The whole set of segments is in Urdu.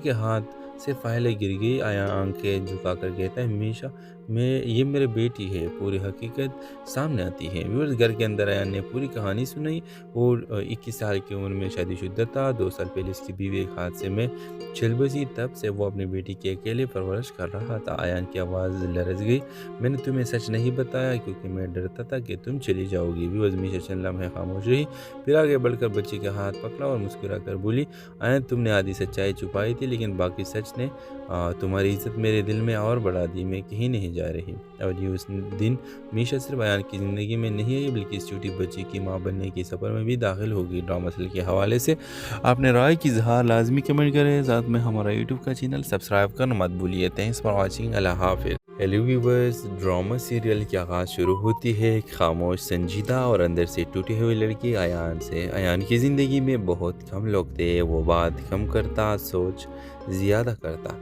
کے ہاتھ سے فائلیں گر گئی۔ آیا آنکھیں جھکا کر کہتا ہے ہمیشہ یہ میرے بیٹی ہے، پوری حقیقت سامنے آتی ہے۔ ویورز گھر کے اندر ایان نے پوری کہانی سنائی اور 21 سال کی عمر میں شادی شدہ تھا۔ 2 سال پہلے اس کی بیوی ایک حادثے میں چل بسی، تب سے وہ اپنی بیٹی کی اکیلے پرورش کر رہا تھا۔ ایان کی آواز لرز گئی، میں نے تمہیں سچ نہیں بتایا کیونکہ میں ڈرتا تھا کہ تم چلی جاؤ گی۔ ویورز میشا چند لمحے خاموش رہی، پھر آگے بڑھ کر بچی کے ہاتھ پکڑا اور مسکرا کر بولی، ایان تم نے آدھی سچائی چھپائی تھی لیکن باقی سچ نے تمہاری عزت میرے دل میں اور بڑھا دی، میں کہیں نہیں جا رہی۔ اور یہ اس دن میشا صرف ایان کی زندگی میں نہیں آئی بلکہ اس چھوٹی بچی کی ماں بننے کے سفر میں بھی داخل ہوگی۔ ڈرامہ سل کے حوالے سے آپ نے رائے کی اظہار لازمی کمنٹ کریں، ساتھ میں ہمارا یوٹیوب کا چینل سبسکرائب کرنا مت بھولیے۔ تھینکس فار واچنگ، اللہ حافظ۔ ہیلو ویورز، ڈرامہ سیریل کی آغاز شروع ہوتی ہے ایک خاموش، سنجیدہ اور اندر سے ٹوٹی ہوئی لڑکی ایان سے۔ ایان کی زندگی میں بہت کم لوگ تھے، وہ بات کم کرتا، سوچ زیادہ کرتا۔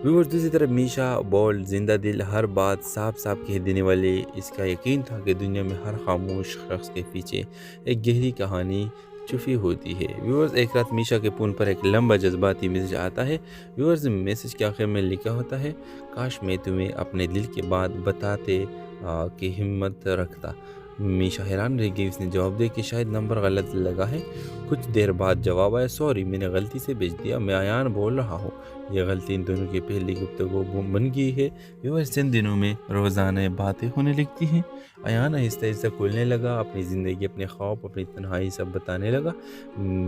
ویورز دوسری طرف میشا بولڈ، زندہ دل، ہر بات صاف صاف کہہ دینے والی۔ اس کا یقین تھا کہ دنیا میں ہر خاموش شخص کے پیچھے ایک گہری کہانی چھپی ہوتی ہے۔ ویورز ایک رات میشا کے فون پر ایک لمبا جذباتی میسج آتا ہے۔ ویورز میسج کے آخر میں لکھا ہوتا ہے، کاش میں تمہیں اپنے دل کی بات بتاتے کہ ہمت رکھتا۔ میشا حیران رہ گئی، اس نے جواب دیا کہ شاید نمبر غلط لگا ہے۔ کچھ دیر بعد جواب آیا، سوری میں نے غلطی سے بھیج دیا، میں ایان بول رہا ہوں۔ یہ غلطی ان دونوں کی پہلی گفتگو بن گئی ہے۔ ویورز چند دنوں میں روزانہ باتیں ہونے لگتی ہیں۔ ایان آہستہ آہستہ کھلنے لگا، اپنی زندگی، اپنے خواب، اپنی تنہائی سب بتانے لگا۔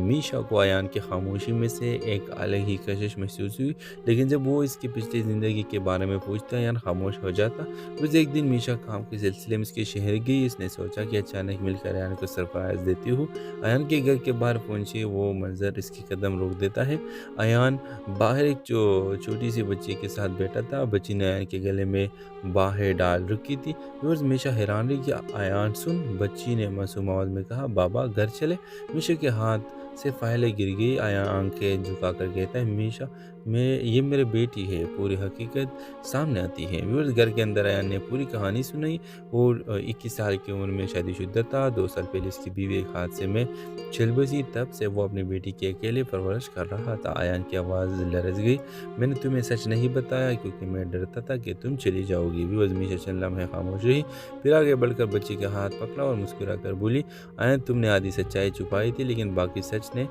میشا کو ایان کی خاموشی میں سے ایک الگ ہی کشش محسوس ہوئی، لیکن جب وہ اس کی پچھلی زندگی کے بارے میں پوچھتا ایان خاموش ہو جاتا۔ بس ایک دن میشا کام کے سلسلے میں اس کے شہر گئی، اس نے سوچا کہ اچانک مل کر ایان کو سرپرائز دیتی ہوں۔ ایان کے گھر کے باہر پہنچی، وہ منظر اس کی قدم روک دیتا ہے۔ ایان باہر ایک چھوٹی سی بچی کے ساتھ بیٹھا تھا، بچی نے ایان کے گلے میں باہیں ڈال رکھی تھی۔ ویورز میشا حیران رہی کہ ایان سن، بچی نے معصوم آواز میں کہا، بابا گھر چلے۔ میشا کے ہاتھ سے فائلیں گر گئی، ایان آنکھیں جھکا کر کہتا ہے ہمیشہ یہ میرے بیٹی ہے، پوری حقیقت سامنے آتی ہے۔ ویورز گھر کے اندر ایان نے پوری کہانی سنائی اور 21 سال کی عمر میں شادی شدہ تھا۔ 2 سال پہلے اس کی بیوی ایک حادثے میں چل بسی، تب سے وہ اپنی بیٹی کی اکیلے پرورش کر رہا تھا۔ ایان کی آواز لرز گئی، میں نے تمہیں سچ نہیں بتایا کیونکہ میں ڈرتا تھا کہ تم چلی جاؤ گی۔ ویورز میشا چند لمحے خاموش رہی، پھر آگے بڑھ کر بچی کے ہاتھ پکڑا اور مسکرا کر بولی، ایان تم نے آدھی سچائی چھپائی تھی لیکن باقی سچ نے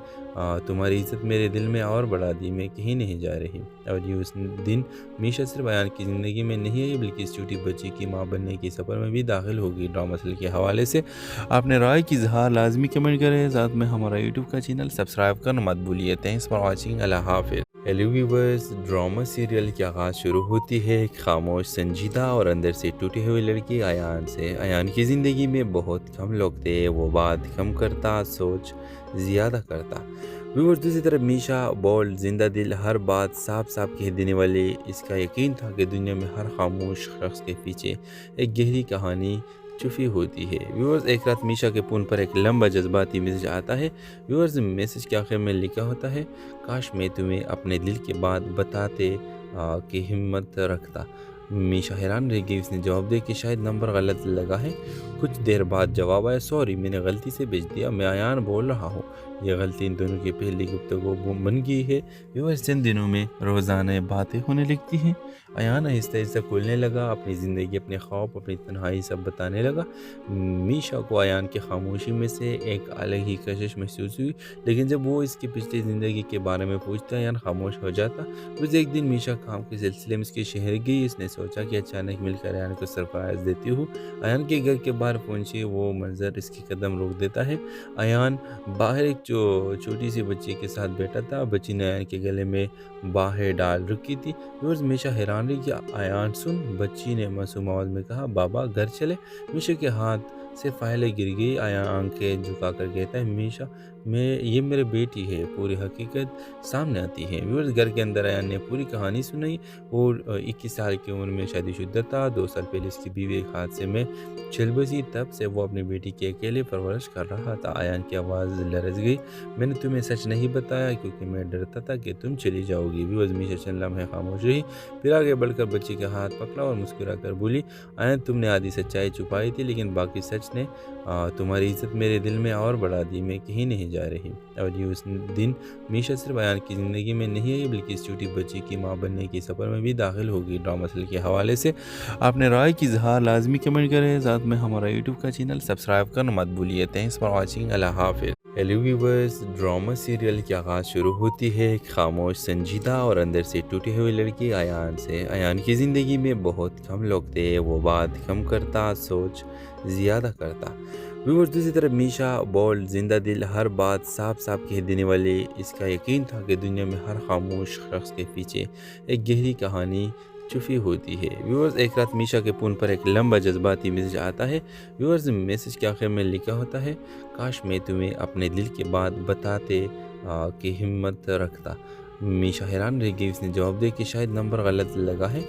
تمہاری عزت میرے دل میں اور بڑھا دی، میں کہیں نہیں جا رہی۔ اور یہ اس دن میشا صرف ایان کی زندگی میں نہیں آئی بلکہ اس چھوٹی بچی کی ماں بننے کے سفر میں بھی داخل ہوگی۔ ڈرامہ سل کے حوالے سے آپ نے رائے کی اظہار لازمی کمنٹ کریں، ساتھ میں ہمارا یوٹیوب کا چینل سبسکرائب کرنا مت بھولیے۔ تھینکس فار واچنگ، اللہ حافظ۔ ہیلو ویورز، ڈرامہ سیریل کی آغاز شروع ہوتی ہے ایک خاموش، سنجیدہ اور اندر سے ٹوٹی ہوئی لڑکی ایان سے۔ ایان کی زندگی میں بہت کم لوگ تھے، وہ بات کم کرتا، سوچ زیادہ کرتا۔ ویورز دوسری طرف میشا بولڈ، زندہ دل، ہر بات صاف صاف کہہ دینے والی۔ اس کا یقین تھا کہ دنیا میں ہر خاموش شخص کے پیچھے ایک گہری کہانی چھپی ہوتی ہے۔ ویورز ایک رات میشا کے فون پر ایک لمبا جذباتی میسج آتا ہے۔ ویورز میسج کے آخر میں لکھا ہوتا ہے، کاش میں تمہیں اپنے دل کی بات بتاتے کہ ہمت رکھتا۔ میشا حیران رہ گئی، اس نے جواب دیا کہ شاید نمبر غلط لگا ہے۔ کچھ دیر بعد جواب آیا، سوری میں نے غلطی سے بھیج دیا، میں ایان بول رہا ہوں۔ یہ غلطی ان دونوں کی پہلی گفتگو بن گئی ہے۔ ویورز چند دنوں میں روزانہ باتیں ہونے لگتی ہیں۔ ایان آہستہ آہستہ کھلنے لگا، اپنی زندگی، اپنے خواب، اپنی تنہائی سب بتانے لگا۔ میشا کو ایان کی خاموشی میں سے ایک الگ ہی کشش محسوس ہوئی، لیکن جب وہ اس کی پچھلی زندگی کے بارے میں پوچھتا ایان خاموش ہو جاتا۔ بس ایک دن میشا کام کے سلسلے میں اس کے شہر گئی، اس نے سوچا کہ اچانک مل کر ایان کو سرپرائز دیتی ہوں۔ ایان کے گھر کے باہر پہنچی، وہ منظر اس کی قدم روک دیتا ہے۔ ایان باہر ایک چھوٹی سی بچی کے ساتھ بیٹھا تھا، بچی نے ایان کے گلے میں باہیں ڈال رکھی تھی۔ ویورز میشا حیران رہی کہ ایان سن، بچی نے معصوم آواز میں کہا، بابا گھر چلے۔ میشا کے ہاتھ سے فائلیں گر گئی، ایان آنکھیں جھکا کر کہتا ہے ہمیشہ یہ میرے بیٹی ہے، پوری حقیقت سامنے آتی ہے۔ ویورز گھر کے اندر ایان نے پوری کہانی سنائی اور 21 سال کی عمر میں شادی شدہ تھا۔ 2 سال پہلے اس کی بیوی ایک حادثے میں چل بسی، تب سے وہ اپنی بیٹی کی اکیلے پرورش کر رہا تھا۔ ایان کی آواز لرز گئی، میں نے تمہیں سچ نہیں بتایا کیونکہ میں ڈرتا تھا کہ تم چلی جاؤ گی۔ ویورز میشا چند لمحے خاموش رہی، پھر آگے بڑھ کر بچی کے ہاتھ پکڑا اور مسکرا کر بولی، ایان تم نے آدھی سچائی چھپائی تھی لیکن باقی سچ نے تمہاری عزت میرے دل میں اور بڑھا دی، میں کہیں نہیں جا جا رہی، اور یہ اس دن میشا صرف ایان کی زندگی میں نہیں آئی بلکہ اس چھوٹی بچی کی ماں بننے کے سفر میں بھی داخل ہوگی۔ ڈرامہ مسئلے کے حوالے سے اپنے رائے کی اظہار لازمی کمنٹ کریں، ساتھ میں ہمارا یوٹیوب کا چینل سبسکرائب کرنا مت بھولیے۔ تھینکس فار واچنگ، اللہ حافظ۔ ہیلو ویورز، ڈرامہ سیریل کی آغاز شروع ہوتی ہے ایک خاموش، سنجیدہ اور اندر سے ٹوٹی ہوئی لڑکی ایان سے۔ ایان کی زندگی میں بہت کم لوگ تھے، وہ بات کم کرتا، سوچ زیادہ کرتا۔ ویورز، دوسری طرف میشا بولڈ، زندہ دل، ہر بات صاف صاف کہہ دینے والی۔ اس کا یقین تھا کہ دنیا میں ہر خاموش شخص کے پیچھے ایک گہری کہانی چھپی ہوتی ہے۔ ویورز، ایک رات میشا کے فون پر ایک لمبا جذباتی میسج آتا ہے۔ ویورز، میسج کے آخر میں لکھا ہوتا ہے، کاش میں تمہیں اپنے دل کی بات بتاتے کہ ہمت رکھتا۔ میشا حیران رہ گئی، اس نے جواب دیا کہ شاید نمبر غلط لگا ہے۔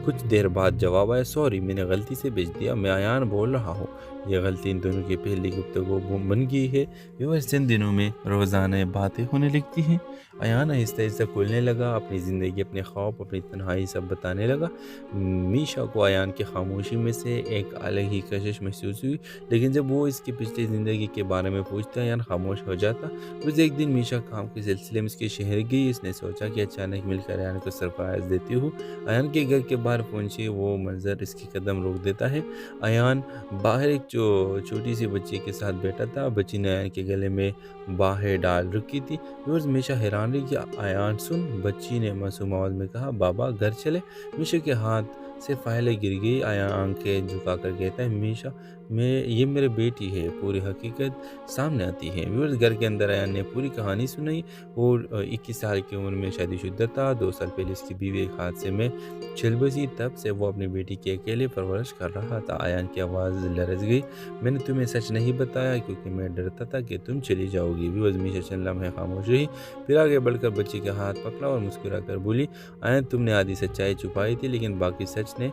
کچھ دیر بعد جواب آیا، سوری، میں نے غلطی سے بھیج دیا، میں ایان بول رہا ہوں۔ یہ غلطی ان دونوں کی پہلی گفتگو بن گئی ہے۔ ویورز، چند دنوں میں روزانہ باتیں ہونے لگتی ہیں۔ ایان آہستہ آہستہ کھولنے لگا، اپنی زندگی، اپنے خواب، اپنی تنہائی سب بتانے لگا۔ میشا کو ایان کی خاموشی میں سے ایک الگ ہی کشش محسوس ہوئی، لیکن جب وہ اس کی پچھلی زندگی کے بارے میں پوچھتا ایان خاموش ہو جاتا۔ بس ایک دن میشا کام کے سلسلے میں اس کے شہر گئی۔ اس نے سوچا کہ اچانک مل کر ایان کو سرپرائز دیتی ہوں۔ ایان کے گھر کے باہر پہنچی، وہ منظر اس کی قدم روک دیتا ہے۔ ایان باہر ایک چھوٹی سی بچی کے ساتھ بیٹھا تھا، بچی نے ایان کے گلے میں باہیں ڈال رکھی تھی۔ ویورز، میشا حیران رہی کہ ایان سن، بچی نے معصوم آواز میں کہا، بابا گھر چلے۔ میشا کے ہاتھ سے فائلیں گر گئی، ایان آنکھیں جھکا کر کہتا ہے، میشا یہ میرے بیٹی ہے۔ پوری حقیقت سامنے آتی ہے۔ ویورز، گھر کے اندر ایان نے پوری کہانی سنائی۔ اور 21 سال کی عمر میں شادی شدہ تھا، 2 سال پہلے اس کی بیوی ایک حادثے میں چل بسی، تب سے وہ اپنی بیٹی کی اکیلے پرورش کر رہا تھا۔ ایان کی آواز لرز گئی، میں نے تمہیں سچ نہیں بتایا کیونکہ میں ڈرتا تھا کہ تم چلی جاؤ گی۔ ویورز، میشا چند لمحے خاموش رہی، پھر آگے بڑھ کر بچی کا ہاتھ پکڑا اور مسکرا کر بولی، ایان تم نے آدھی سچائی چھپائی تھی، لیکن باقی سچ نے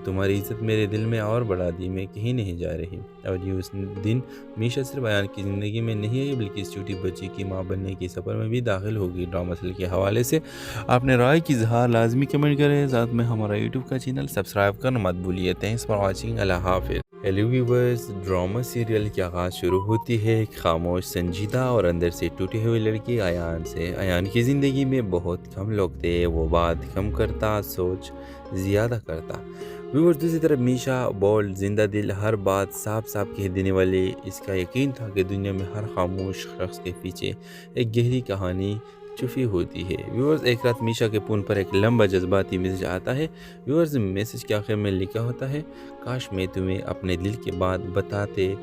تمہاری عزت میرے دل میں اور بڑھا دی، میں کہیں نہیں جا رہی۔ اور یہ اس دن میشا صرف ایان کی زندگی میں نہیں آئی بلکہ اس چھوٹی بچی کی ماں بننے کے سفر میں بھی داخل ہوگی۔ ڈرامہ مسئلے کے حوالے سے اپنے رائے کی اظہار لازمی کمنٹ کریں، ساتھ میں ہمارا یوٹیوب کا چینل سبسکرائب کرنا مت بھولیے۔ تھینکس فار واچنگ، اللہ حافظ۔ ہیلو ویورز، ڈرامہ سیریل کی آغاز شروع ہوتی ہے ایک خاموش، سنجیدہ اور اندر سے ٹوٹی ہوئی لڑکی ایان سے۔ ایان کی زندگی میں بہت کم لوگ تھے، وہ بات کم کرتا، سوچ زیادہ کرتا۔ ویورز، دوسری طرف میشا بولڈ، زندہ دل، ہر بات صاف صاف کہہ دینے والی۔ اس کا یقین تھا کہ دنیا میں ہر خاموش شخص کے پیچھے ایک گہری کہانی چھپی ہوتی ہے۔ ویورز، ایک رات میشا کے فون پر ایک لمبا جذباتی میسج آتا ہے۔ ویورز، میسج کے آخر میں لکھا ہوتا ہے، کاش میں تمہیں اپنے دل کی بات بتاتے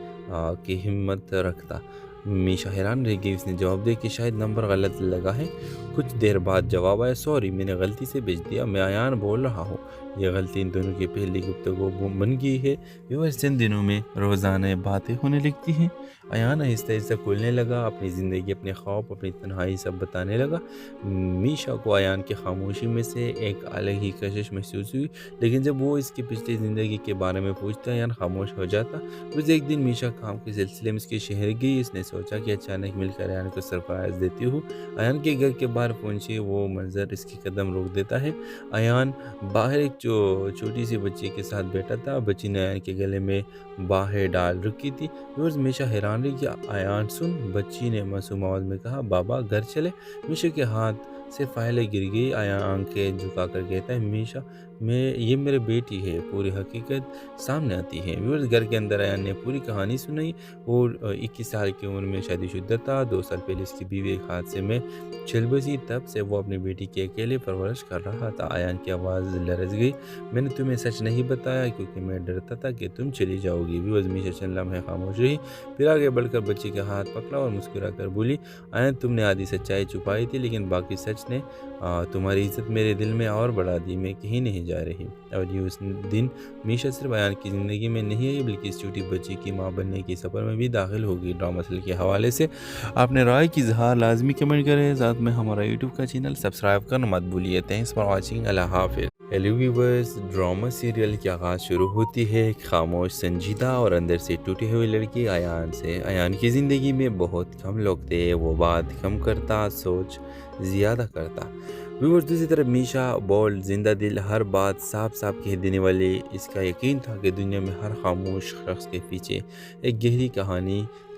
کہ ہمت رکھتا۔ میشا حیران رہ گئی، اس نے جواب دیا کہ شاید نمبر غلط لگا ہے۔ کچھ دیر بعد جواب آیا، سوری، میں نے غلطی سے بھیج دیا، میں ایان بول رہا ہوں۔ یہ غلطی ان دونوں کی پہلی گفتگو بن گئی ہے۔ ویورز، چند دنوں میں روزانہ باتیں ہونے لگتی ہیں۔ ایان آہستہ آہستہ کھولنے لگا، اپنی زندگی، اپنے خواب، اپنی تنہائی سب بتانے لگا۔ میشا کو ایان کی خاموشی میں سے ایک الگ ہی کشش محسوس ہوئی، لیکن جب وہ اس کی پچھلی زندگی کے بارے میں پوچھتا ایان خاموش ہو جاتا۔ بس ایک دن میشا کام کے سلسلے میں اس کے شہر گئی۔ اس نے سوچا کہ اچانک مل کر ایان کو سرپرائز دیتی ہوں۔ ایان کے گھر کے باہر پہنچی، وہ منظر اس کی قدم روک دیتا ہے۔ ایان باہر ایک چھوٹی سی بچی کے ساتھ بیٹھا تھا، بچی نے ایان کے گلے میں باہیں ڈال رکھی تھی۔ ویورز، میشا حیران رہی کہ ایان سن، بچی نے معصوم آواز میں کہا، بابا گھر چلے۔ میشا کے ہاتھ سے فائلیں گر گئی، ایان آنکھیں جھکا کر کہتا ہے، میشا یہ میرے بیٹی ہے۔ پوری حقیقت سامنے آتی ہے۔ ویورز، گھر کے اندر ایان نے پوری کہانی سنائی۔ اور 21 سال کی عمر میں شادی شدہ تھا، 2 سال پہلے اس کی بیوی ایک حادثے میں چل بسی، تب سے وہ اپنی بیٹی کی اکیلے پرورش کر رہا تھا۔ ایان کی آواز لرز گئی، میں نے تمہیں سچ نہیں بتایا کیونکہ میں ڈرتا تھا کہ تم چلی جاؤ گی۔ ویورز، میشا چند لمحے خاموش رہی، پھر آگے بڑھ کر بچی کا ہاتھ پکڑا اور مسکرا کر بولی، ایان تم نے آدھی سچائی چھپائی تھی، لیکن باقی سچ نے تمہاری عزت میرے دل میں اور بڑھا دی، میں کہیں نہیں جا رہی۔ اور یہ اس دن میشا صرف ایان کی زندگی میں نہیں آئی بلکہ اس چھوٹی بچی کی ماں بننے کے سفر میں بھی داخل ہوگی۔ ڈرامہ مسئلے کے حوالے سے اپنے رائے کی اظہار لازمی کمنٹ کریں، ساتھ میں ہمارا یوٹیوب کا چینل سبسکرائب کرنا مت بھولیے۔ تھینکس فار واچنگ، اللہ حافظ۔ ہیلو ویورز، ڈرامہ سیریل کی آغاز شروع ہوتی ہے ایک خاموش، سنجیدہ اور اندر سے ٹوٹی ہوئی لڑکی ایان سے۔ ایان کی زندگی میں بہت کم لوگ تھے، وہ بات کم کرتا، سوچ زیادہ کرتا۔ ویورز، دوسری طرف میشا بولڈ، زندہ دل، ہر بات صاف صاف کہہ دینے والی۔ اس کا یقین تھا کہ دنیا میں ہر خاموش شخص کے پیچھے ایک گہری کہانی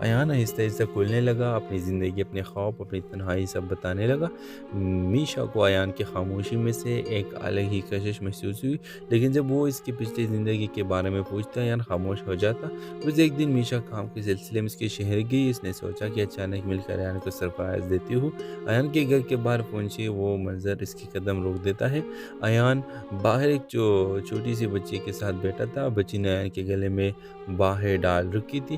ایان آہستہ آہستہ کھلنے لگا، اپنی زندگی، اپنے خواب، اپنی تنہائی سب بتانے لگا۔ میشا کو ایان کی خاموشی میں سے ایک الگ ہی کشش محسوس ہوئی، لیکن جب وہ اس کی پچھلی زندگی کے بارے میں پوچھتا ایان خاموش ہو جاتا۔ بس ایک دن میشا کام کے سلسلے میں اس کے شہر گئی۔ اس نے سوچا کہ اچانک مل کر ایان کو سرپرائز دیتی ہوں۔ ایان کے گھر کے باہر پہنچی، وہ منظر اس کی قدم روک دیتا ہے۔ ایان باہر ایک چھوٹی سی بچی کے ساتھ بیٹھا تھا۔ بچی نے ایان کے گلے میں باہیں ڈال رکھی تھی۔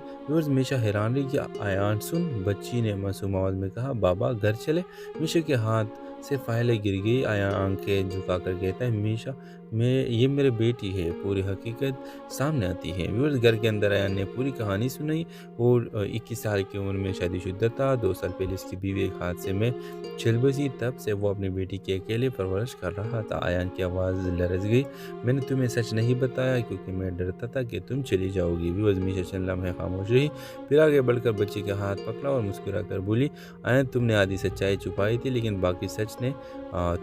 میشا حیران رہی کہ ایان سن، بچی نے معصوم آواز میں کہا، بابا گھر چلے۔ میشا کے ہاتھ سے فائلیں گر گئی۔ ایان آنکھیں جھکا کر کہتا ہے، میشا یہ میرے بیٹی ہے۔ پوری حقیقت سامنے آتی ہے۔ گھر کے اندر ایان نے پوری کہانی سنائی اور 21 سال کی عمر میں شادی شدہ تھا۔ 2 سال پہلے اس کی بیوی ایک حادثے میں چھل بسی، تب سے وہ اپنی بیٹی کی اکیلے پرورش کر رہا تھا۔ ایان کی آواز لرز گئی، میں نے تمہیں سچ نہیں بتایا کیونکہ میں ڈرتا تھا کہ تم چلی جاؤ گی۔ میشا چند لمحے خاموش رہی، پھر آگے بڑھ کر بچی کا ہاتھ پکڑا اور مسکرا کر بولی، ایان تم نے آدھی سچائی چھپائی تھی لیکن باقی سچ نے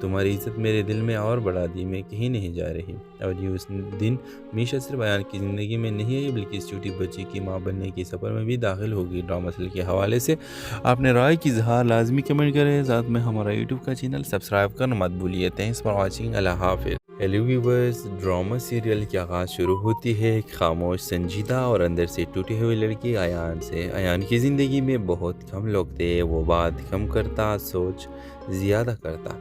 تمہاری عزت میرے دل میں اور بڑھا دی۔ میں کہیں نہیں جا رہی۔ اور یہ اس دن میشا صرف ایان کی زندگی میں نہیں آئی بلکہ اس چھوٹی بچی کی ماں بننے کی سفر میں بھی داخل ہوگی۔ ڈرامہ سل کے حوالے سے آپ نے رائے کی اظہار لازمی کمنٹ کریں، ساتھ میں ہمارا یوٹیوب کا چینل سبسکرائب کرنا مت بھولیے۔ تھینکس فار واچنگ، اللہ حافظ۔ ہیلو ویورز، ڈرامہ سیریل کی آغاز شروع ہوتی ہے ایک خاموش، سنجیدہ اور اندر سے ٹوٹی ہوئی لڑکی ایان سے۔ ایان کی زندگی میں بہت کم لوگ تھے، وہ بات کم کرتا، سوچ زیادہ کرتا۔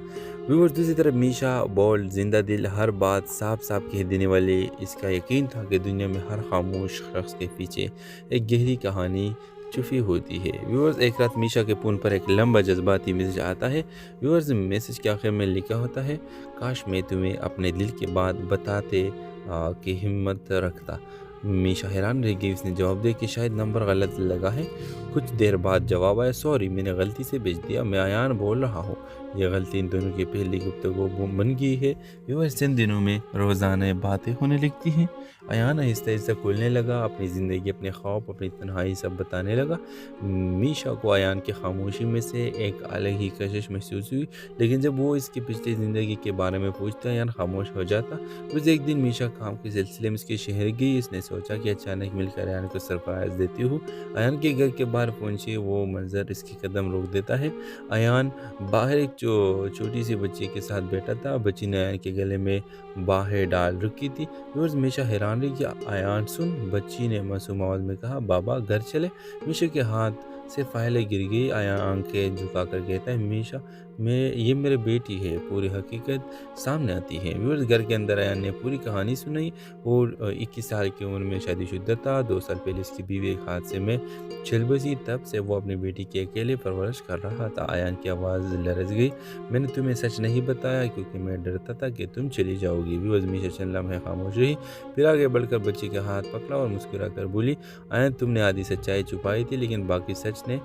ویورز، دوسری طرف میشا بولڈ، زندہ دل، ہر بات صاف صاف کہہ دینے والی۔ اس کا یقین تھا کہ دنیا میں ہر خاموش شخص کے پیچھے ایک گہری کہانی چھپی ہوتی ہے۔ ویورز، ایک رات میشا کے فون پر ایک لمبا جذباتی میسج آتا ہے۔ ویورز، میسج کے آخر میں لکھا ہوتا ہے، کاش میں تمہیں اپنے دل کی بات بتاتے کہ ہمت رکھتا۔ میشا حیران رہ گئی، اس نے جواب دیا کہ شاید نمبر غلط لگا ہے۔ کچھ دیر بعد جواب آیا، سوری میں نے غلطی سے بھیج دیا، میں ایان بول رہا ہوں۔ یہ غلطی ان دونوں کی پہلی گفتگو بن گئی ہے۔ ویورز، چند دنوں میں روزانہ باتیں ہونے لگتی ہیں۔ ایان آہستہ آہستہ کھلنے لگا، اپنی زندگی، اپنے خواب، اپنی تنہائی سب بتانے لگا۔ میشا کو ایان کی خاموشی میں سے ایک الگ ہی کشش محسوس ہوئی، لیکن جب وہ اس کی پچھلی زندگی کے بارے میں پوچھتا ایان خاموش ہو جاتا۔ بس ایک دن میشا کام کے سلسلے میں اس کے شہر گئی۔ اس نے سوچا کہ اچانک مل کر ایان کو سرپرائز دیتی ہوں۔ ایان کے گھر کے باہر پہنچی، وہ منظر اس کی قدم روک دیتا ہے۔ ایان باہر ایک چھوٹی سی بچی کے ساتھ بیٹھا تھا۔ بچی نے ایان کے گلے میں باہیں ڈال رکھی تھی۔ میشا حیران رہی کہ ایان سن، بچی نے معصوم آواز میں کہا، بابا گھر چلے۔ میشا کے ہاتھ سے فائلیں گر گئی۔ ایان آنکھیں جھکا کر کہتا ہے، میشا یہ میرے بیٹی ہے۔ پوری حقیقت سامنے آتی ہے۔ گھر کے اندر ایان نے پوری کہانی سنائی اور 21 سال کی عمر میں شادی شدہ تھا۔ 2 سال پہلے اس کی بیوی ایک حادثے میں چھل بسی، تب سے وہ اپنی بیٹی کی اکیلے پرورش کر رہا تھا۔ ایان کی آواز لرز گئی، میں نے تمہیں سچ نہیں بتایا کیونکہ میں ڈرتا تھا کہ تم چلی جاؤ گی۔ میشا چند لمحے خاموش رہی، پھر آگے بڑھ کر بچی کا ہاتھ پکڑا اور مسکرا کر بولی، ایان تم نے آدھی سچائی چھپائی تھی لیکن باقی سچ نے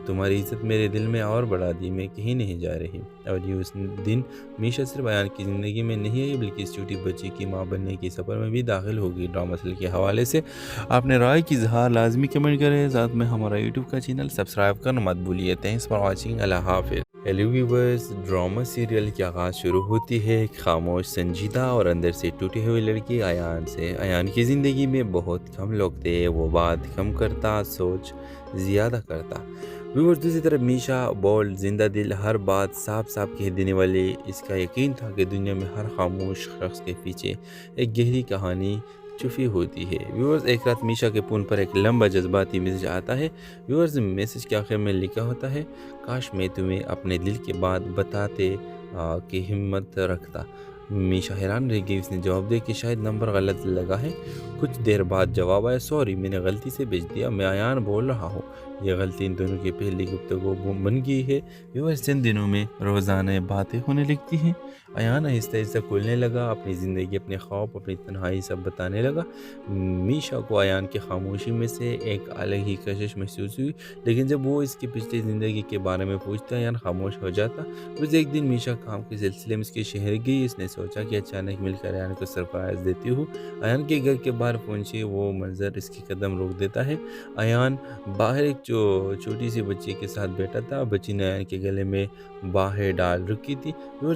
تمہاری عزت میرے دل میں اور بڑھا دی۔ میں کہیں نہیں جا رہی۔ اور یہ اس دن میشا صرف ایان کی زندگی میں نہیں آئی بلکہ اس چھوٹی بچی کی ماں بننے کی سفر میں بھی داخل ہوگی۔ ڈرامہ سل کے حوالے سے آپ نے رائے کی اظہار لازمی کمنٹ کریں، ساتھ میں ہمارا یوٹیوب کا چینل سبسکرائب کرنا مت بھولیے۔ تھینکس فار واچنگ، اللہ حافظ۔ ہیلو ویورز، ڈرامہ سیریل کی آغاز شروع ہوتی ہے ایک خاموش، سنجیدہ اور اندر سے ٹوٹی ہوئی لڑکی ایان سے۔ ایان کی زندگی میں بہت کم لوگ تھے، وہ بات کم کرتا، سوچ زیادہ کرتا۔ ویورز، دوسری طرف میشا بولڈ، زندہ دل، ہر بات صاف صاف کہہ دینے والی۔ اس کا یقین تھا کہ دنیا میں ہر خاموش شخص کے پیچھے ایک گہری کہانی چھپی ہوتی ہے۔ ویورز، ایک رات میشا کے فون پر ایک لمبا جذباتی میسج آتا ہے۔ ویورز، میسج کے آخر میں لکھا ہوتا ہے، کاش میں تمہیں اپنے دل کی بات بتاتے کہ ہمت رکھتا۔ میشا حیران رہ گئی، اس نے جواب دیا کہ شاید نمبر غلط لگا ہے۔ کچھ دیر بعد جواب آیا، سوری میں نے غلطی سے بھیج دیا، میں ایان بول رہا ہوں۔ یہ غلطی ان دونوں کی پہلی گفتگو بن گئی ہے۔ ویورز، چند دنوں میں روزانہ باتیں ہونے لگتی ہیں۔ ایان آہستہ آہستہ کھلنے لگا، اپنی زندگی، اپنے خواب، اپنی تنہائی سب بتانے لگا۔ میشا کو ایان کی خاموشی میں سے ایک الگ ہی کشش محسوس ہوئی، لیکن جب وہ اس کی پچھلی زندگی کے بارے میں پوچھتا ایان خاموش ہو جاتا۔ بس ایک دن میشا کام کے سلسلے میں اس کے شہر گئی۔ اس نے سوچا کہ اچانک مل کر ایان کو سرپرائز دیتی ہوں۔ ایان کے گھر کے باہر پہنچی، وہ منظر اس کی قدم روک دیتا ہے۔ ایان باہر ایک چھوٹی سی بچی کے ساتھ بیٹھا تھا۔ بچی نے ایان کے گلے میں باہیں ڈال رکھی تھی۔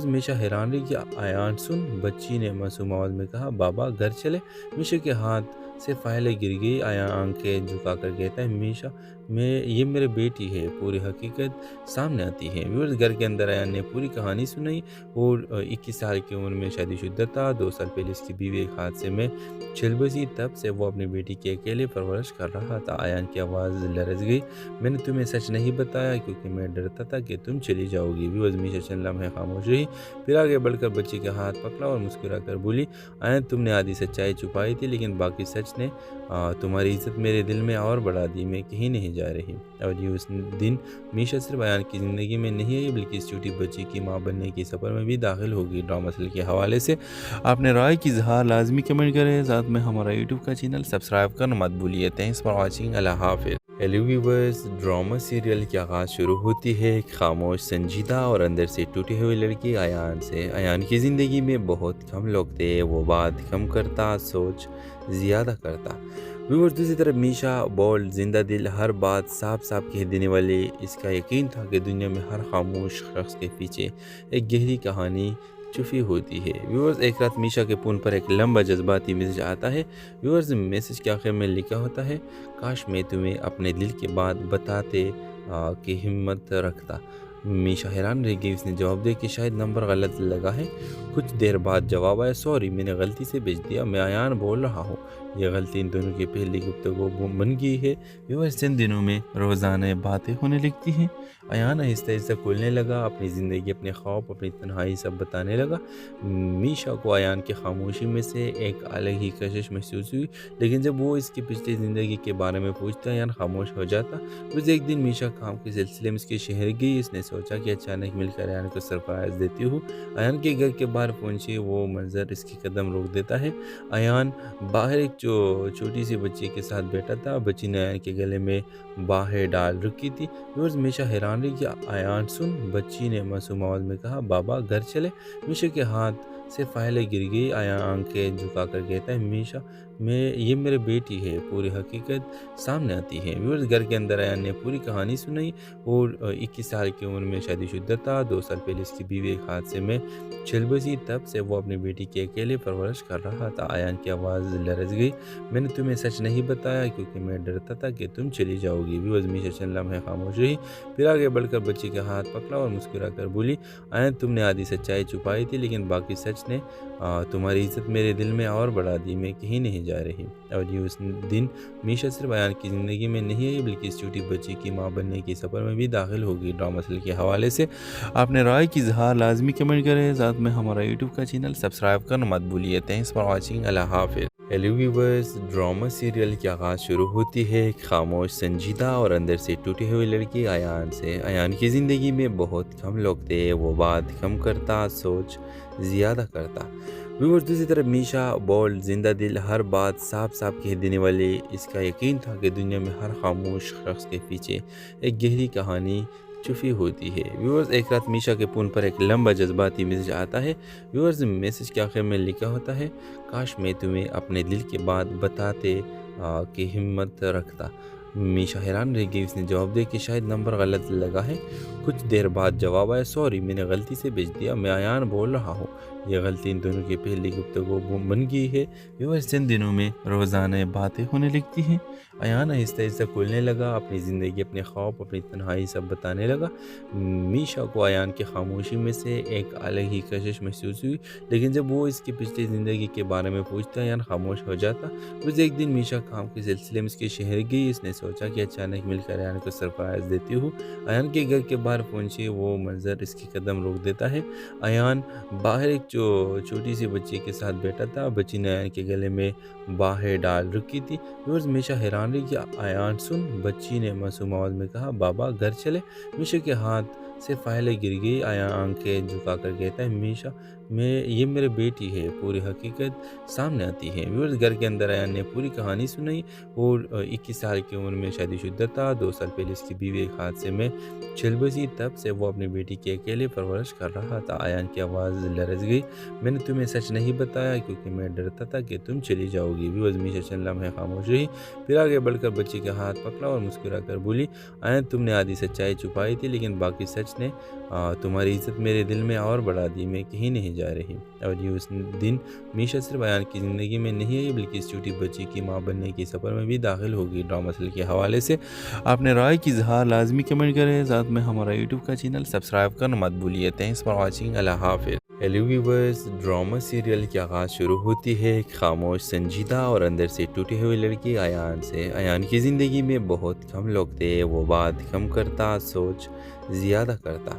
میشا حیران رہی کہ ایان سن، بچی نے معصوم آواز میں کہا، بابا گھر چلے۔ میشا کے ہاتھ سے فائلیں گر گئی۔ ایان آنکھیں جھکا کر کہتا ہے، میشا یہ میرے بیٹی ہے، پوری حقیقت سامنے آتی ہے۔ ویورز گھر کے اندر ایان نے پوری کہانی سنائی اور 21 سال کی عمر میں شادی شدہ تھا۔ 2 سال پہلے اس کی بیوی ایک حادثے میں چھل بسی، تب سے وہ اپنی بیٹی کی اکیلے پرورش کر رہا تھا۔ ایان کی آواز لرز گئی، میں نے تمہیں سچ نہیں بتایا کیونکہ میں ڈرتا تھا کہ تم چلی جاؤ گی۔ ویورز میشا چند لمحے خاموش رہی، پھر آگے بڑھ کر بچی کا ہاتھ پکڑا اور مسکرا کر بولی، ایان تم نے آدھی سچائی چھپائی تھی لیکن باقی سچ نے تمہاری عزت میرے دل میں اور بڑھا دی، میں کہیں نہیں جا رہی۔ اور یہ اس دن میشا صرف ایان کی زندگی میں نہیں آئی بلکہ اس چھوٹی بچی کی ماں بننے کے سفر میں بھی داخل ہوگی۔ ڈرامہ سل کے حوالے سے آپ نے رائے کی اظہار لازمی کمنٹ کریں، ساتھ میں ہمارا یوٹیوب کا چینل سبسکرائب کرنا مت بھولیے۔ تھینکس فار واچنگ، اللہ حافظ۔ ہیلو ویورز، ڈرامہ سیریل کی آغاز شروع ہوتی ہے ایک خاموش، سنجیدہ اور اندر سے ٹوٹی ہوئی لڑکی ایان سے۔ ایان کی زندگی میں بہت کم لوگ تھے، وہ بات کم کرتا، سوچ زیادہ کرتا۔ ویورز دوسری طرف میشا بولڈ، زندہ دل، ہر بات صاف صاف کہہ دینے والی۔ اس کا یقین تھا کہ دنیا میں ہر خاموش شخص کے پیچھے ایک گہری کہانی چھپی ہوتی ہے۔ ویورز ایک رات میشا کے فون پر ایک لمبا جذباتی میسج آتا ہے۔ ویورز میسج کے آخر میں لکھا ہوتا ہے، کاش میں تمہیں اپنے دل کی بات بتاتے کہ ہمت رکھتا۔ میشا حیران رہ گئی، اس نے جواب دیا کہ شاید نمبر غلط لگا ہے۔ کچھ دیر بعد جواب آیا، سوری میں نے غلطی سے بھیج دیا، میں ایان بول رہا ہوں۔ یہ غلطی ان دونوں کی پہلی گفتگو بن گئی ہے۔ ویورز چند دنوں میں روزانہ باتیں ہونے لگتی ہیں۔ ایان آہستہ آہستہ کھولنے لگا، اپنی زندگی، اپنے خواب، اپنی تنہائی سب بتانے لگا۔ میشا کو ایان کی خاموشی میں سے ایک الگ ہی کشش محسوس ہوئی، لیکن جب وہ اس کی پچھلی زندگی کے بارے میں پوچھتا ایان خاموش ہو جاتا۔ روز ایک دن میشا کام کے سلسلے میں اس کے شہر گئی، اس نے سوچا کہ اچانک مل کر ایان کو سرپرائز دیتی ہوں۔ ایان کے گھر کے باہر پہنچی، وہ منظر اس کی قدم روک دیتا ہے۔ ایان باہر ایک چھوٹی سی بچی کے ساتھ بیٹھا تھا، بچی نے ایان کے گلے میں باہیں ڈال رکھی تھی۔ روز میشا حیران رہی کہ ایان سن، بچی نے معصوم آواز میں کہا، بابا گھر چلے۔ میشا کے ہاتھ سے فائلیں گر گئی، ایان آنکھیں جھکا کر کہتا ہے، میشا یہ میرے بیٹی ہے، پوری حقیقت سامنے آتی ہے۔ ویورز گھر کے اندر ایان نے پوری کہانی سنائی اور 21 سال کی عمر میں شادی شدہ تھا۔ 2 سال پہلے اس کی بیوی ایک حادثے میں چھل بسی، تب سے وہ اپنی بیٹی کی اکیلے پرورش کر رہا تھا۔ ایان کی آواز لرز گئی، میں نے تمہیں سچ نہیں بتایا کیونکہ میں ڈرتا تھا کہ تم چلی جاؤ گی۔ ویورز میشا چند لمحے خاموش رہی، پھر آگے بڑھ کر بچی کا ہاتھ پکڑا اور مسکرا کر بولی، ایان تم نے آدھی سچائی چھپائی تھی لیکن باقی سچ نے تمہاری عزت میرے دل میں اور بڑھا دی، میں کہیں نہیں جا رہی۔ اور یہ اس دن میشا صرف ایان کی زندگی میں نہیں آئی بلکہ اس چھوٹی بچی کی ماں بننے کے سفر میں بھی داخل ہوگی۔ ڈرامہ سل کے حوالے سے آپ نے رائے کی اظہار لازمی کمنٹ کریں، ساتھ میں ہمارا یوٹیوب کا چینل سبسکرائب کرنا مت بھولیے۔ تھینکس فار واچنگ، اللہ حافظ۔ ہیلو ویورز، ڈرامہ سیریل کی آغاز شروع ہوتی ہے ایک خاموش، سنجیدہ اور اندر سے ٹوٹی ہوئی لڑکی ایان سے۔ ایان کی زندگی میں بہت کم لوگ تھے، وہ بات کم کرتا، سوچ زیادہ کرتا۔ ویورز دوسری طرف میشا بولڈ، زندہ دل، ہر بات صاف صاف کہہ دینے والی۔ اس کا یقین تھا کہ دنیا میں ہر خاموش شخص کے پیچھے ایک گہری کہانی چھپی ہوتی ہے۔ ویورز ایک رات میشا کے فون پر ایک لمبا جذباتی میسج آتا ہے۔ ویورز میسج کے آخر میں لکھا ہوتا ہے، کاش میں تمہیں اپنے دل کی بات بتاتے کہ ہمت رکھتا۔ میشا حیران رہ گئی، اس نے جواب دیا کہ شاید نمبر غلط لگا ہے۔ کچھ دیر بعد جواب آیا، سوری میں نے غلطی سے بھیج دیا، میں ایان بول رہا ہوں۔ یہ غلطی ان دونوں کی پہلی گفتگو بن گئی ہے۔ ویورز چند دنوں میں روزانہ باتیں ہونے لگتی ہیں۔ ایان آہستہ آہستہ کھولنے لگا، اپنی زندگی، اپنے خواب، اپنی تنہائی سب بتانے لگا۔ میشا کو ایان کی خاموشی میں سے ایک الگ ہی کشش محسوس ہوئی، لیکن جب وہ اس کی پچھلی زندگی کے بارے میں پوچھتا ایان خاموش ہو جاتا۔ روز ایک دن میشا کام کے سلسلے میں اس کے شہر گئی، اس نے سوچا کہ اچانک مل کر ایان کو سرپرائز دیتی ہوں۔ ایان کے گھر کے باہر پہنچی، وہ منظر اس کی قدم روک دیتا ہے۔ ایان باہر ایک چھوٹی سی بچی کے ساتھ بیٹھا تھا، بچی نے ایان کے گلے میں باہیں ڈال رکھی تھی۔ روز میشا حیران رہی کہ ایان سن، بچی نے معصوم آواز میں کہا، بابا گھر چلے۔ میشا کے ہاتھ سے فائلیں گر گئی، ایان آنکھیں جھکا کر کہتا ہے، میشا یہ میرے بیٹی ہے، پوری حقیقت سامنے آتی ہے۔ ویورز گھر کے اندر ایان نے پوری کہانی سنائی اور 21 سال کی عمر میں شادی شدہ تھا۔ 2 سال پہلے اس کی بیوی ایک حادثے میں چھل بسی، تب سے وہ اپنی بیٹی کی اکیلے پرورش کر رہا تھا۔ ایان کی آواز لرز گئی، میں نے تمہیں سچ نہیں بتایا کیونکہ میں ڈرتا تھا کہ تم چلی جاؤ گی۔ ویورز میشا چند لمحے خاموش رہی، پھر آگے بڑھ کر بچی کا ہاتھ پکڑا اور مسکرا کر بولی، ایان تم نے آدھی سچائی چھپائی تھی لیکن باقی سچ نے تمہاری عزت میرے دل میں اور بڑھا دی، میں کہیں نہیں جا رہی اور یہ اس دن میشا صرف ایان کی زندگی میں نہیں ہے بلکہ اس چھوٹی بچی کی ماں بننے کے سفر میں بھی داخل ہوگی۔ ڈرامہ سیریل کے حوالے سے اپنے رائے کی اظہار لازمی کمنٹ کریں، ساتھ میں ہمارا یوٹیوب کا چینل سبسکرائب کرنا مت بھولیے۔ تھینکس فار واچنگ، اللہ حافظ۔ ہیلو ویورز، ڈرامہ سیریل کی آغاز شروع ہوتی ہے ایک خاموش، سنجیدہ اور اندر سے ٹوٹی ہوئی لڑکی ایان سے۔ ایان کی زندگی میں بہت کم لوگ تھے، وہ بات کم کرتا، سوچ زیادہ کرتا۔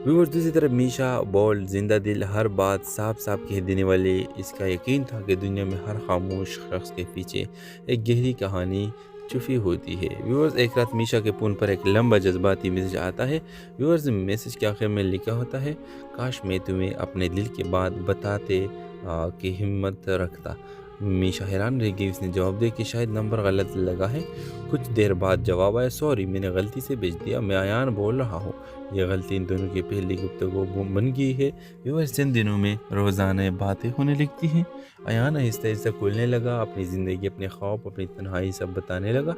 ویورز، دوسری طرف میشا بولڈ، زندہ دل، ہر بات صاف صاف کہہ دینے والی۔ اس کا یقین تھا کہ دنیا میں ہر خاموش شخص کے پیچھے ایک گہری کہانی چھپی ہوتی ہے۔ ویورز، ایک رات میشا کے فون پر ایک لمبا جذباتی میسج آتا ہے۔ ویورز، میسج کے آخر میں لکھا ہوتا ہے، کاش میں تمہیں اپنے دل کی بات بتاتے کہ ہمت رکھتا۔ میشا حیران رہ گئی، اس نے جواب دیا کہ شاید نمبر غلط لگا ہے۔ کچھ دیر بعد جواب آیا، سوری، میں نے غلطی سے بھیج دیا، میں ایان بول رہا ہوں۔ یہ غلطی ان دونوں کی پہلی گفتگو بن گئی ہے۔ ویورز، چند دنوں میں روزانہ باتیں ہونے لگتی ہیں۔ ایان آہستہ آہستہ کھلنے لگا، اپنی زندگی، اپنے خواب، اپنی تنہائی سب بتانے لگا۔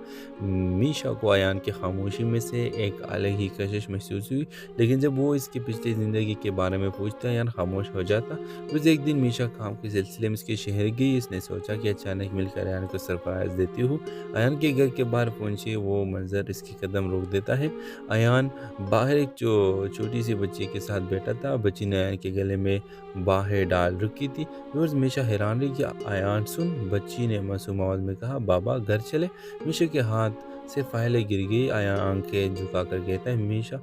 میشا کو ایان کی خاموشی میں سے ایک الگ ہی کشش محسوس ہوئی، لیکن جب وہ اس کی پچھلی زندگی کے بارے میں پوچھتا ایان خاموش ہو جاتا۔ روز ایک دن میشا کام کے سلسلے میں اس کے شہر گئی۔ اس نے سوچا کہ اچانک مل کر ایان کو سرپرائز دیتی ہوں۔ ایان کے گھر کے باہر پہنچی، وہ منظر اس کے قدم روک دیتا ہے۔ ایان باہر ایک چھوٹی سی بچی کے ساتھ بیٹھا تھا، بچی نے ایان کے گلے میں باہیں ڈال رکھی تھی۔ روز میشا حیران رہی کہ ایان سن، بچی نے معصوم آواز میں کہا، بابا گھر چلے۔ میشا کے ہاتھ سے فائلیں گر گئی۔ ایان آنکھیں جھکا کر کہتا ہے، میشا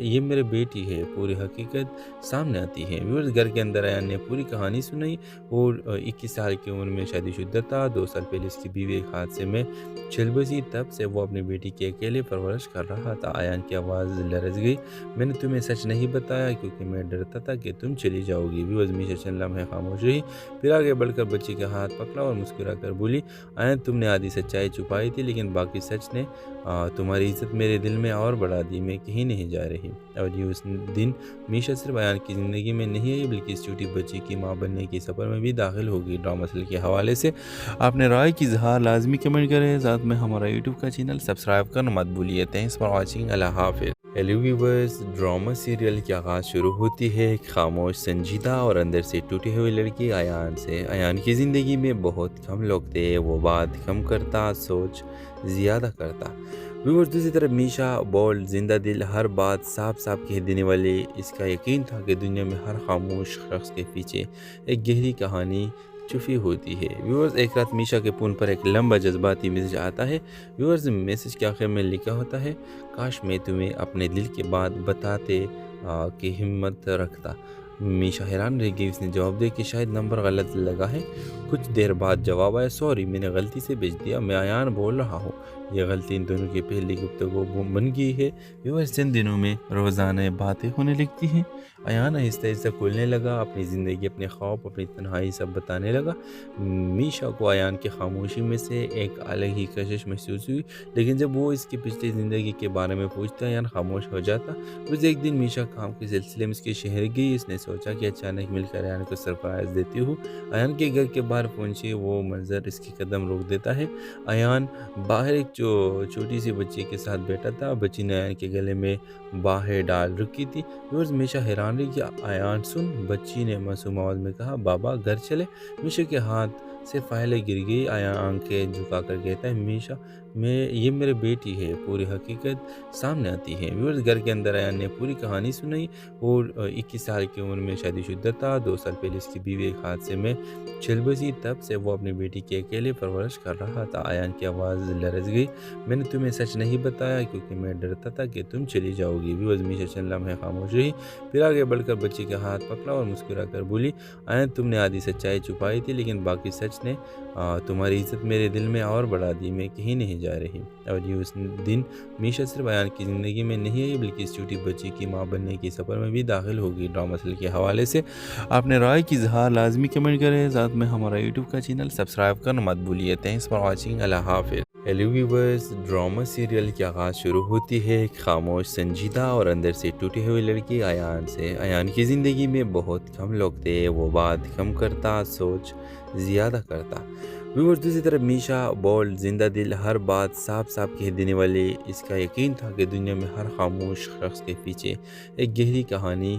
یہ میرے بیٹی ہے۔ پوری حقیقت سامنے آتی ہے۔ ویورز، گھر کے اندر ایان نے پوری کہانی سنائی۔ اور 21 سال کی عمر میں شادی شدہ تھا۔ 2 سال پہلے اس کی بیوی ایک حادثے میں چھل بسی، تب سے وہ اپنی بیٹی کی اکیلے پرورش کر رہا تھا۔ ایان کی آواز لرز گئی، میں نے تمہیں سچ نہیں بتایا کیونکہ میں ڈرتا تھا کہ تم چلی جاؤ گی۔ ویورز، میشا چند لمحے خاموش رہی، پھر آگے بڑھ کر بچی کا ہاتھ پکڑا اور مسکرا کر بولی، ایان تم نے آدھی سچائی چھپائی تھی لیکن باقی سچ نے تمہاری عزت میرے دل میں اور بڑھا دی، میں کہیں نہیں جا رہی۔ اور یہ اس دن میشا صرف ایان کی زندگی میں نہیں ہے بلکہ اس چھوٹی بچی کی ماں بننے کے سفر میں بھی داخل ہوگی۔ ڈرامہ سیریل کے حوالے سے اپنے رائے کی اظہار لازمی کمنٹ کریں، ساتھ میں ہمارا یوٹیوب کا چینل سبسکرائب کرنا مت بھولیے۔ تھینکس فار واچنگ، اللہ حافظ۔ ہیلو ویورز، ڈرامہ سیریل کی آغاز شروع ہوتی ہے ایک خاموش، سنجیدہ اور اندر سے ٹوٹی ہوئی لڑکی ایان سے۔ ایان کی زندگی میں بہت کم لوگ تھے، وہ بات کم کرتا، سوچ زیادہ کرتا۔ ویورز، دوسری طرف میشا بولڈ، زندہ دل، ہر بات صاف صاف کہہ دینے والی۔ اس کا یقین تھا کہ دنیا میں ہر خاموش شخص کے پیچھے ایک گہری کہانی چھپی ہوتی ہے۔ ویورز، ایک رات میشا کے فون پر ایک لمبا جذباتی میسج آتا ہے۔ ویورز، میسج کے آخر میں لکھا ہوتا ہے، کاش میں تمہیں اپنے دل کی بات بتاتے کہ ہمت رکھتا۔ میشا حیران رہ گئی، اس نے جواب دیا کہ شاید نمبر غلط لگا ہے۔ کچھ دیر بعد جواب آیا، سوری، میں نے غلطی سے بھیج دیا، میں ایان بول رہا ہوں۔ یہ غلطی ان دونوں کی پہلی گفتگو بن گئی ہے۔ ویورز، چند دنوں میں روزانہ باتیں ہونے لگتی ہیں۔ ایان آہستہ آہستہ کھلنے لگا، اپنی زندگی، اپنے خواب، اپنی تنہائی سب بتانے لگا۔ میشا کو ایان کی خاموشی میں سے ایک الگ ہی کشش محسوس ہوئی، لیکن جب وہ اس کی پچھلی زندگی کے بارے میں پوچھتا ایان خاموش ہو جاتا۔ روز ایک دن میشا کام کے سلسلے میں اس کے شہر گئی۔ اس نے سوچا کہ اچانک مل کر ایان کو سرپرائز دیتی ہوں۔ ایان کے گھر کے باہر پہنچی، وہ منظر اس کے قدم روک دیتا ہے۔ ایان باہر ایک چھوٹی سی بچی کے ساتھ بیٹھا تھا، بچی نے ایان کے گلے میں باہیں ڈال رکھی تھی۔ روز میشا حیران رہی کہ ایان سن، بچی نے معصوم آواز میں کہا، بابا گھر چلے۔ میشا کے ہاتھ سے فائلیں گر گئی۔ ایان آنکھیں جھکا کر کہتا ہے، میشا یہ میرے بیٹی ہے۔ پوری حقیقت سامنے آتی ہے۔ ویورز، گھر کے اندر ایان نے پوری کہانی سنائی۔ اور 21 سال کی عمر میں شادی شدہ تھا۔ 2 سال پہلے اس کی بیوی ایک حادثے میں چھل بسی، تب سے وہ اپنی بیٹی کی اکیلے پرورش کر رہا تھا۔ ایان کی آواز لرز گئی، میں نے تمہیں سچ نہیں بتایا کیونکہ میں ڈرتا تھا کہ تم چلی جاؤ گی۔ ویورز، میشا چند لمحے خاموش رہی، پھر آگے بڑھ کر بچی کا ہاتھ پکڑا اور مسکرا کر بولی، ایان تم نے آدھی سچائی چھپائی تھی لیکن باقی سچ نے تمہاری عزت میرے دل میں اور بڑھا دی، میں کہیں نہیں جا رہی۔ اور یہ اس دن میشا صرف ایان کی زندگی میں نہیں ہے بلکہ اس چھوٹی بچی کی ماں بننے کے سفر میں بھی داخل ہوگی۔ ڈرامہ سیریل کے حوالے سے اپنے رائے کی اظہار لازمی کمنٹ کریں، ساتھ میں ہمارا یوٹیوب کا چینل سبسکرائب کرنا مت بھولیے۔ تھینکس فار واچنگ، اللہ حافظ۔ ہیلو ویورز، ڈرامہ سیریل کی آغاز شروع ہوتی ہے ایک خاموش، سنجیدہ اور اندر سے ٹوٹی ہوئی لڑکی ایان سے۔ ایان کی زندگی میں بہت کم لوگ تھے، وہ بات کم کرتا، سوچ زیادہ کرتا۔ ویورز، دوسری طرف میشا بولڈ، زندہ دل، ہر بات صاف صاف کہہ دینے والی۔ اس کا یقین تھا کہ دنیا میں ہر خاموش شخص کے پیچھے ایک گہری کہانی